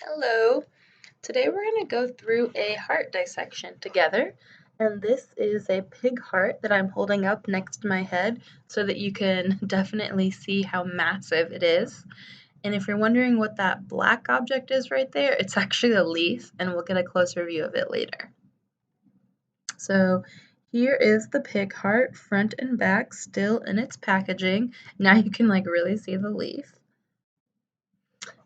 Hello. Today we're going to go through a heart dissection together. And this is a pig heart that I'm holding up next to my head so that you can definitely see how massive it is. And if you're wondering what that black object is right there, it's actually a leaf, and we'll get a closer view of it later. So here is the pig heart, front and back, still in its packaging. Now you can really see the leaf.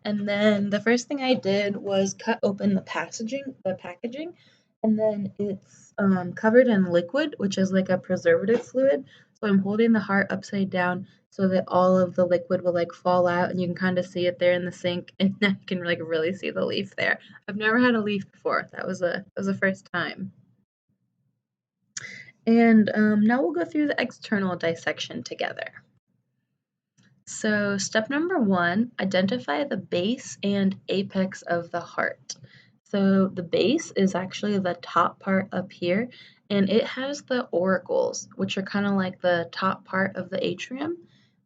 And then the first thing I did was cut open the packaging, and then it's covered in liquid, which is like a preservative fluid. So I'm holding the heart upside down so that all of the liquid will fall out, and you can kind of see it there in the sink, and now you can really see the leaf there. I've never had a leaf before. That was a first time. And now we'll go through the external dissection together. So step number 1, identify the base and apex of the heart. So the base is actually the top part up here, and it has the auricles, which are kind of like the top part of the atrium.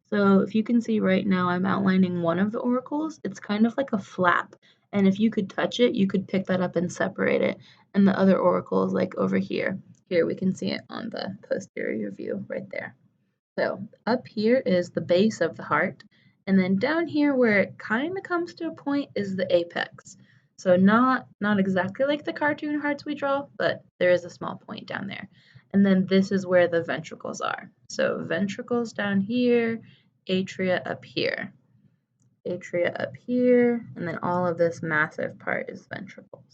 So if you can see right now, I'm outlining one of the auricles. It's kind of like a flap, and if you could touch it, you could pick that up and separate it. And the other auricle is like over here. Here we can see it on the posterior view right there. So up here is the base of the heart, and then down here where it kind of comes to a point is the apex. So not exactly like the cartoon hearts we draw, but there is a small point down there. And then this is where the ventricles are. So ventricles down here, atria up here, and then all of this massive part is ventricles.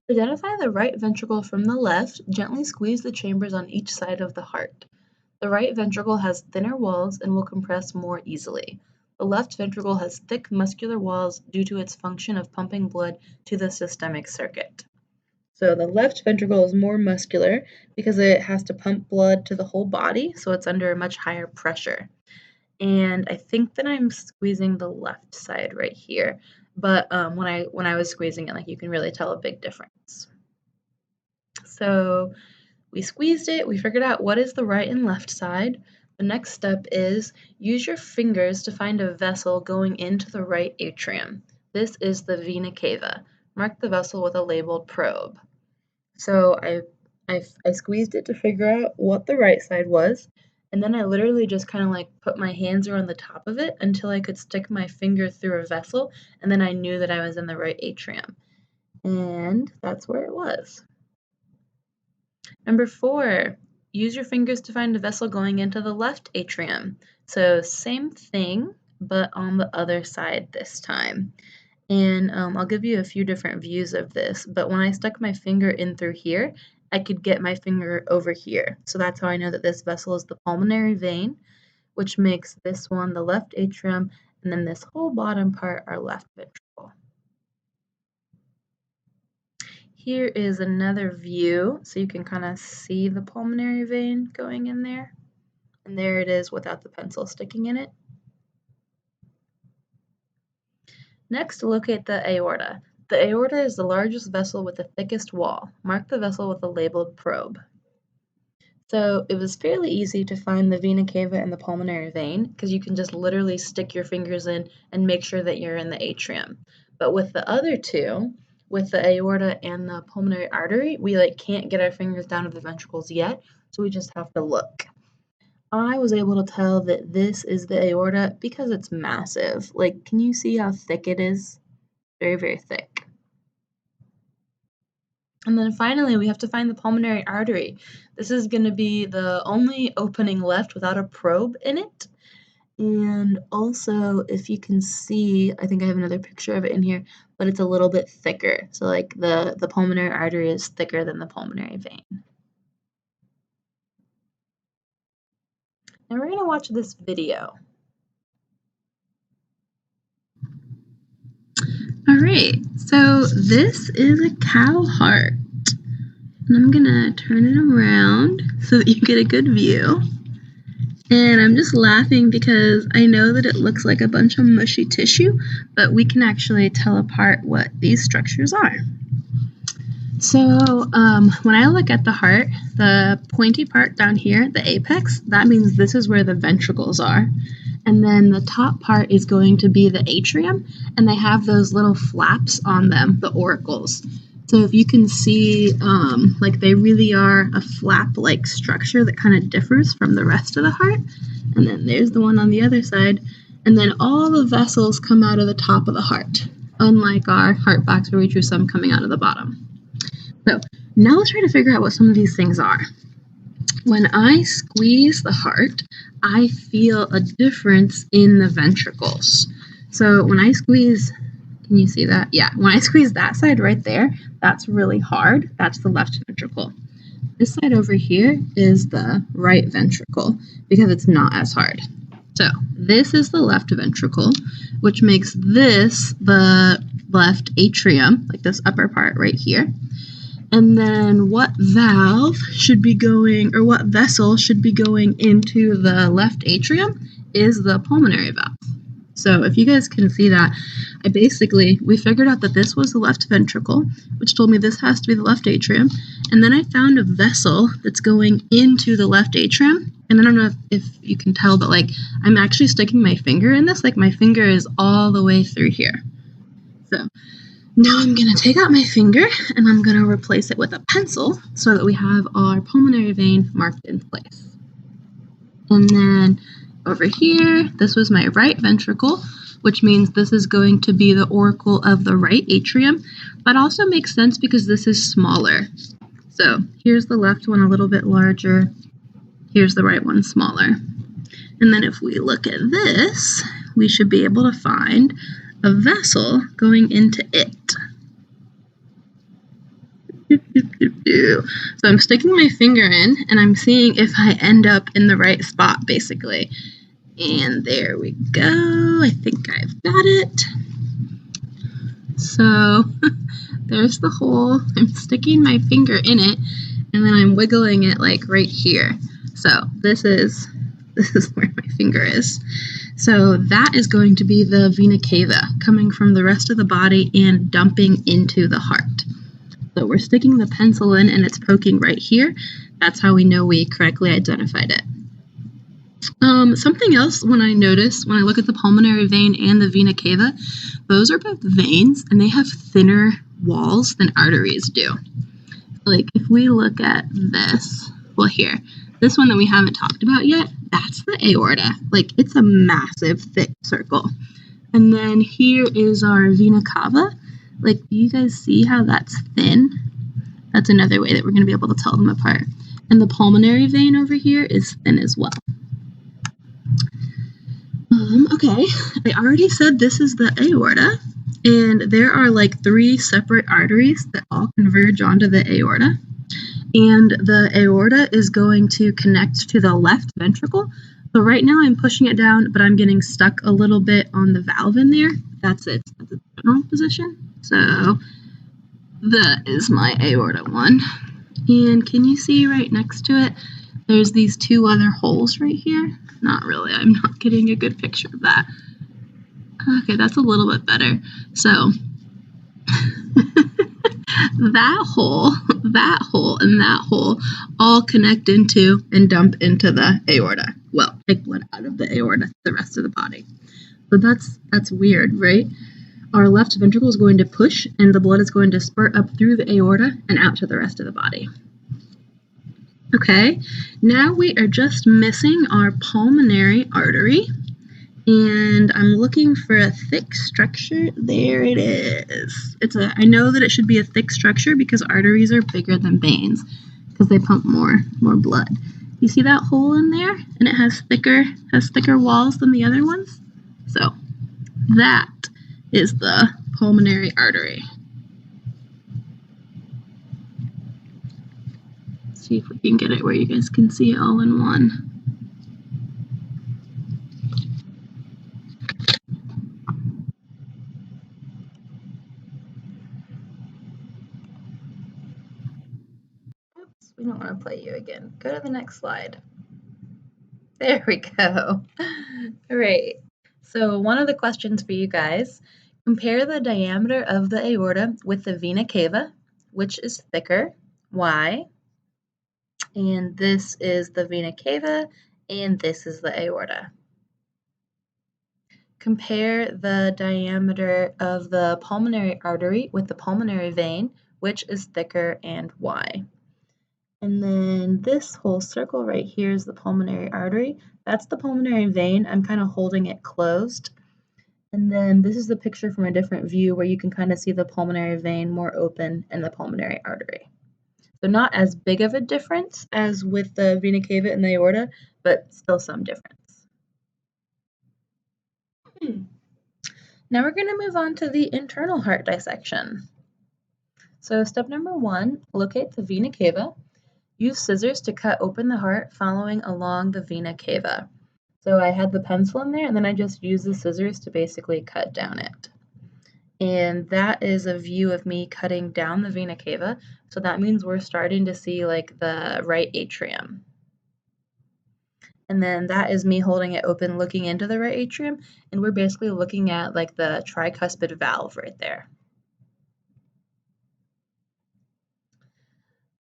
To identify the right ventricle from the left, gently squeeze the chambers on each side of the heart. The right ventricle has thinner walls and will compress more easily. The left ventricle has thick muscular walls due to its function of pumping blood to the systemic circuit. So the left ventricle is more muscular because it has to pump blood to the whole body, so it's under a much higher pressure. And I think that I'm squeezing the left side right here. But when I was squeezing it, you can really tell a big difference. So we squeezed it, we figured out what is the right and left side. The next step is use your fingers to find a vessel going into the right atrium. This is the vena cava. Mark the vessel with a labeled probe. So I squeezed it to figure out what the right side was, and then I literally just kind of put my hands around the top of it until I could stick my finger through a vessel, and then I knew that I was in the right atrium. And that's where it was. Number 4, use your fingers to find a vessel going into the left atrium. So same thing, but on the other side this time. And I'll give you a few different views of this, but when I stuck my finger in through here, I could get my finger over here. So that's how I know that this vessel is the pulmonary vein, which makes this one the left atrium, and then this whole bottom part our left ventricle. Here is another view, so you can kind of see the pulmonary vein going in there. And there it is without the pencil sticking in it. Next, locate the aorta. The aorta is the largest vessel with the thickest wall. Mark the vessel with a labeled probe. So it was fairly easy to find the vena cava and the pulmonary vein because you can just literally stick your fingers in and make sure that you're in the atrium. But with the other two, with the aorta and the pulmonary artery, we can't get our fingers down to the ventricles yet, so we just have to look. I was able to tell that this is the aorta because it's massive. Can you see how thick it is? Very, very thick. And then finally, we have to find the pulmonary artery. This is going to be the only opening left without a probe in it. And also, if you can see, I think I have another picture of it in here, but it's a little bit thicker. So the pulmonary artery is thicker than the pulmonary vein. Now we're going to watch this video. All right, so this is a cow heart. And I'm gonna turn it around so that you get a good view. And I'm just laughing because I know that it looks like a bunch of mushy tissue, but we can actually tell apart what these structures are. So when I look at the heart, the pointy part down here, the apex, that means this is where the ventricles are. and then the top part is going to be the atrium, and they have those little flaps on them, the auricles. So if you can see, like they really are a flap-like structure that kind of differs from the rest of the heart. And then there's the one on the other side. And then all the vessels come out of the top of the heart, unlike our heart box where we drew some coming out of the bottom. So now let's try to figure out what some of these things are. When I squeeze the heart, I feel a difference in the ventricles. So when I squeeze, can you see that? Yeah, when I squeeze that side right there, that's really hard. That's the left ventricle. This side over here is the right ventricle because it's not as hard. So this is the left ventricle, which makes this the left atrium, like this upper part right here. And then what valve should be going, or what vessel should be going into the left atrium is the pulmonary valve. So if you guys can see that, we figured out that this was the left ventricle, which told me this has to be the left atrium. And then I found a vessel that's going into the left atrium. And I don't know if you can tell, but like I'm actually sticking my finger in this, like my finger is all the way through here. So now I'm going to take out my finger and I'm going to replace it with a pencil so that we have our pulmonary vein marked in place. And then over here, this was my right ventricle, which means this is going to be the auricle of the right atrium. That also makes sense because this is smaller. So here's the left one a little bit larger. Here's the right one smaller. And then if we look at this, we should be able to find a vessel going into it. So I'm sticking my finger in and I'm seeing if I end up in the right spot, basically. And there we go. I think I've got it. So there's the hole. I'm sticking my finger in it and then I'm wiggling it like right here. So this is where my finger is. So that is going to be the vena cava coming from the rest of the body and dumping into the heart. So we're sticking the pencil in and it's poking right here. That's how we know we correctly identified it. Something else when I look at the pulmonary vein and the vena cava, those are both veins and they have thinner walls than arteries do. Like if we look at this, this one that we haven't talked about yet, that's the aorta. Like it's a massive thick circle. And then here is our vena cava. Like, do you guys see how that's thin? That's another way that we're going to be able to tell them apart. And the pulmonary vein over here is thin as well. Okay, I already said this is the aorta, and there are like 3 separate arteries that all converge onto the aorta. And the aorta is going to connect to the left ventricle. So right now I'm pushing it down, but I'm getting stuck a little bit on the valve in there. That's it. That's the general position. So that is my aorta one. And can you see right next to it, there's these 2 other holes right here? Not really. I'm not getting a good picture of that. Okay, that's a little bit better. So that hole, and that hole all connect into and dump into the aorta. Well, take blood out of the aorta to the rest of the body. But that's weird, right? Our left ventricle is going to push and the blood is going to spurt up through the aorta and out to the rest of the body. Okay, now we are just missing our pulmonary artery. And I'm looking for a thick structure. There it is. I know that it should be a thick structure because arteries are bigger than veins because they pump more blood. You see that hole in there? And it has thicker walls than the other ones? So that is the pulmonary artery. Let's see if we can get it where you guys can see it all in one. Oops, we don't want to play you again. Go to the next slide. There we go. All right. So one of the questions for you guys, compare the diameter of the aorta with the vena cava, which is thicker, why? And this is the vena cava, and this is the aorta. compare the diameter of the pulmonary artery with the pulmonary vein, which is thicker and why. And then this whole circle right here is the pulmonary artery. That's the pulmonary vein. I'm kind of holding it closed. And then this is the picture from a different view where you can kind of see the pulmonary vein more open and the pulmonary artery. So not as big of a difference as with the vena cava and the aorta, but still some difference. Now we're going to move on to the internal heart dissection. So step number 1, locate the vena cava. Use scissors to cut open the heart following along the vena cava. So I had the pencil in there and then I just used the scissors to basically cut down it. And that is a view of me cutting down the vena cava. So that means we're starting to see like the right atrium. And then that is me holding it open, looking into the right atrium, and we're basically looking at like the tricuspid valve right there.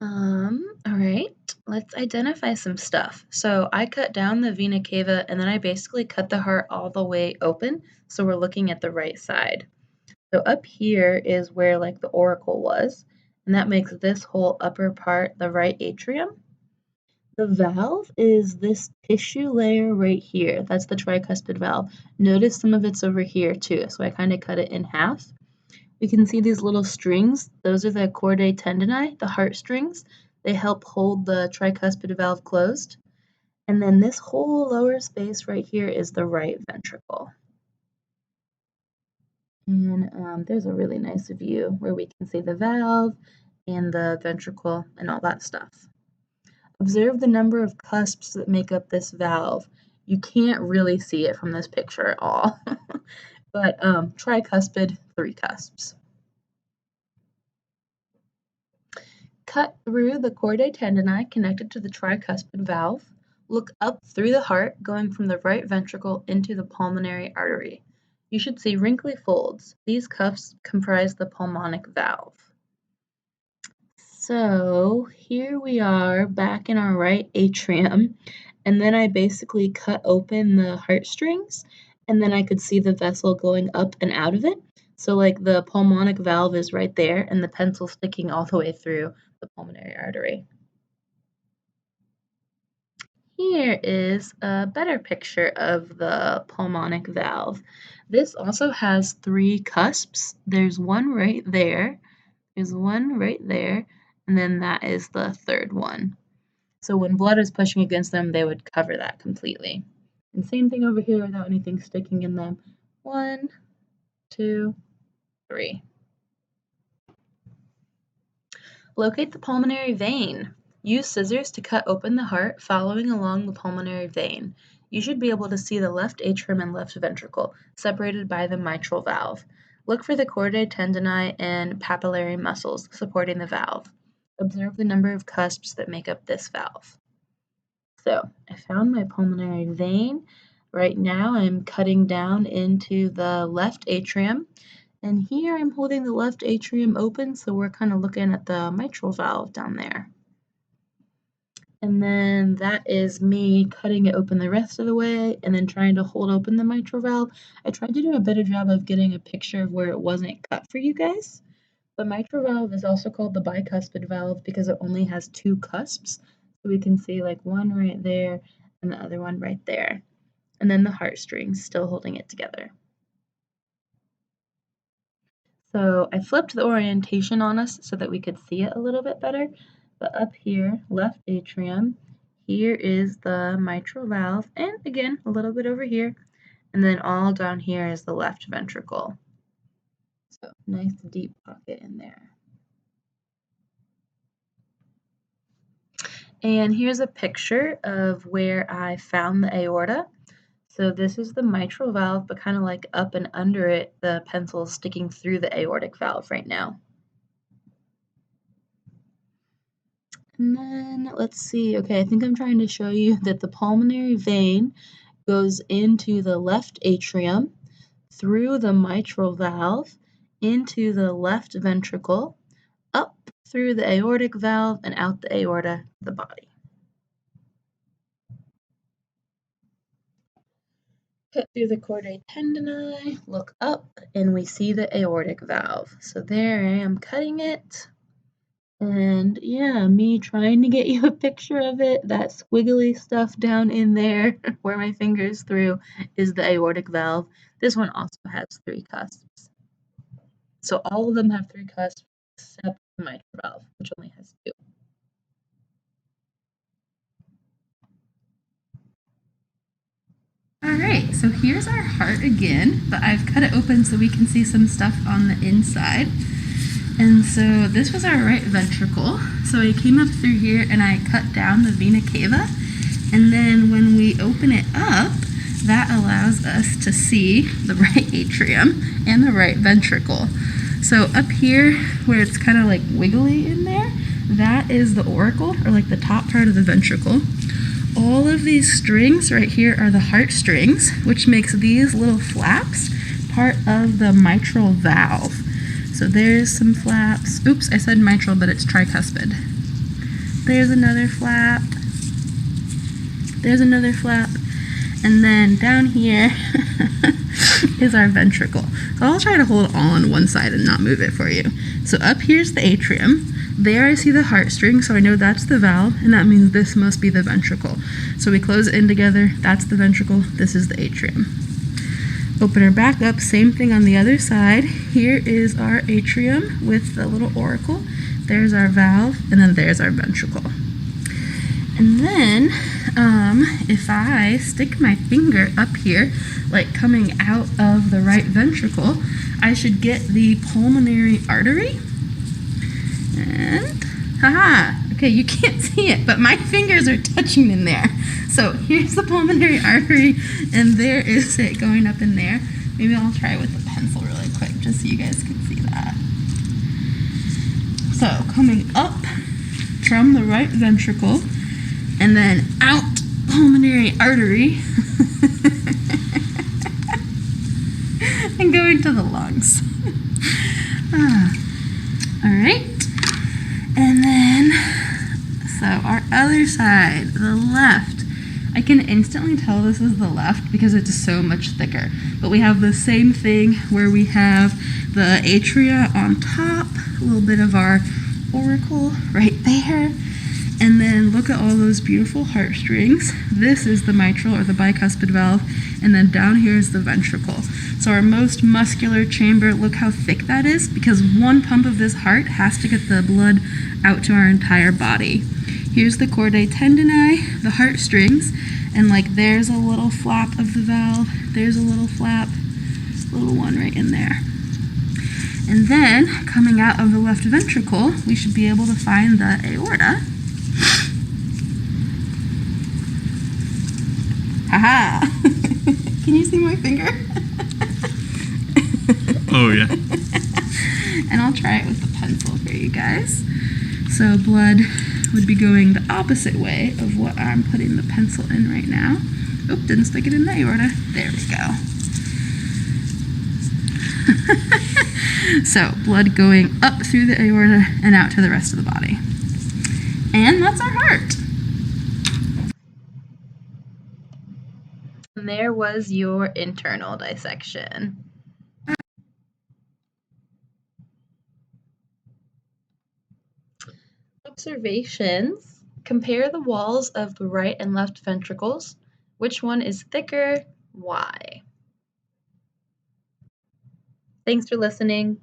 All right, let's identify some stuff. So I cut down the vena cava and then I basically cut the heart all the way open, so we're looking at the right side. So up here is where like the auricle was, and that makes this whole upper part the right atrium. The valve is this tissue layer right here. That's the tricuspid valve. Notice some of it's over here too, so I kind of cut it in half. You can see these little strings. Those are the chordae tendineae, the heartstrings. They help hold the tricuspid valve closed. And then this whole lower space right here is the right ventricle. And there's a really nice view where we can see the valve and the ventricle and all that stuff. Observe the number of cusps that make up this valve. You can't really see it from this picture at all, but tricuspid, 3 cusps. Cut through the chordae tendineae connected to the tricuspid valve. Look up through the heart, going from the right ventricle into the pulmonary artery. You should see wrinkly folds. These cuffs comprise the pulmonic valve. So here we are back in our right atrium, and then I basically cut open the heartstrings, and then I could see the vessel going up and out of it. So like the pulmonic valve is right there, and the pencil sticking all the way through the pulmonary artery. Here is a better picture of the pulmonic valve. This also has 3 cusps. There's one right there, there's one right there, and then that is the 3rd one. So when blood is pushing against them, they would cover that completely. And same thing over here without anything sticking in them. 1, 2, 3. Locate the pulmonary vein. Use scissors to cut open the heart following along the pulmonary vein. You should be able to see the left atrium and left ventricle, separated by the mitral valve. Look for the chordae tendineae and papillary muscles supporting the valve. Observe the number of cusps that make up this valve. So I found my pulmonary vein. Right now I'm cutting down into the left atrium. And here I'm holding the left atrium open, so we're kind of looking at the mitral valve down there. And then that is me cutting it open the rest of the way and then trying to hold open the mitral valve. I tried to do a better job of getting a picture of where it wasn't cut for you guys. The mitral valve is also called the bicuspid valve because it only has 2 cusps. So we can see like one right there and the other one right there. And then the heartstrings still holding it together. So I flipped the orientation on us so that we could see it a little bit better. But up here, left atrium, here is the mitral valve, and again, a little bit over here. And then all down here is the left ventricle. So nice deep pocket in there. And here's a picture of where I found the aorta. So this is the mitral valve, but kind of like up and under it, the pencil is sticking through the aortic valve right now. And then let's see. Okay, I think I'm trying to show you that the pulmonary vein goes into the left atrium, through the mitral valve, into the left ventricle, up through the aortic valve, and out the aorta, the body. Cut through the chordae tendineae, look up, and we see the aortic valve. So there I am cutting it. And yeah, me trying to get you a picture of it. That squiggly stuff down in there where my finger's through is the aortic valve. This one also has 3 cusps. So all of them have 3 cusps except the mitral valve, which only has 2. Alright, so here's our heart again, but I've cut it open so we can see some stuff on the inside. And so this was our right ventricle. So I came up through here and I cut down the vena cava. And then when we open it up, that allows us to see the right atrium and the right ventricle. So up here where it's kind of like wiggly in there, that is the auricle, or like the top part of the ventricle. All of these strings right here are the heart strings, which makes these little flaps part of the mitral valve. So there's some flaps. Oops, I said mitral, but it's tricuspid. There's another flap. There's another flap. And then down here is our ventricle. So I'll try to hold it all on one side and not move it for you. So up here's the atrium. There I see the heart string, so I know that's the valve, and that means this must be the ventricle. So we close it in together. That's the ventricle. This is the atrium. Open her back up, same thing on the other side. Here is our atrium with the little auricle. There's our valve, and then there's our ventricle. And then, if I stick my finger up here, like coming out of the right ventricle, I should get the pulmonary artery. And, haha, okay, you can't see it, but my fingers are touching in there. So here's the pulmonary artery, and there is it going up in there. Maybe I'll try with the pencil really quick, just so you guys can see that. So coming up from the right ventricle, and then out pulmonary artery, and going to the lungs. All right. And then, so our other side, the left, I can instantly tell this is the left because it's so much thicker. But we have the same thing where we have the atria on top, a little bit of our auricle right there. And then look at all those beautiful heartstrings. This is the mitral or the bicuspid valve. And then down here is the ventricle. So our most muscular chamber, look how thick that is, because one pump of this heart has to get the blood out to our entire body. Here's the chordae tendineae, the heartstrings, and like there's a little flap of the valve, there's a little flap, little one right in there. And then coming out of the left ventricle, we should be able to find the aorta. Haha! Can you see my finger? Oh, yeah. And I'll try it with the pencil for you guys. So blood would be going the opposite way of what I'm putting the pencil in right now. Oop, didn't stick it in the aorta. There we go. So blood going up through the aorta and out to the rest of the body. And that's our heart. And there was your internal dissection. Observations. Compare the walls of the right and left ventricles. Which one is thicker? Why? Thanks for listening.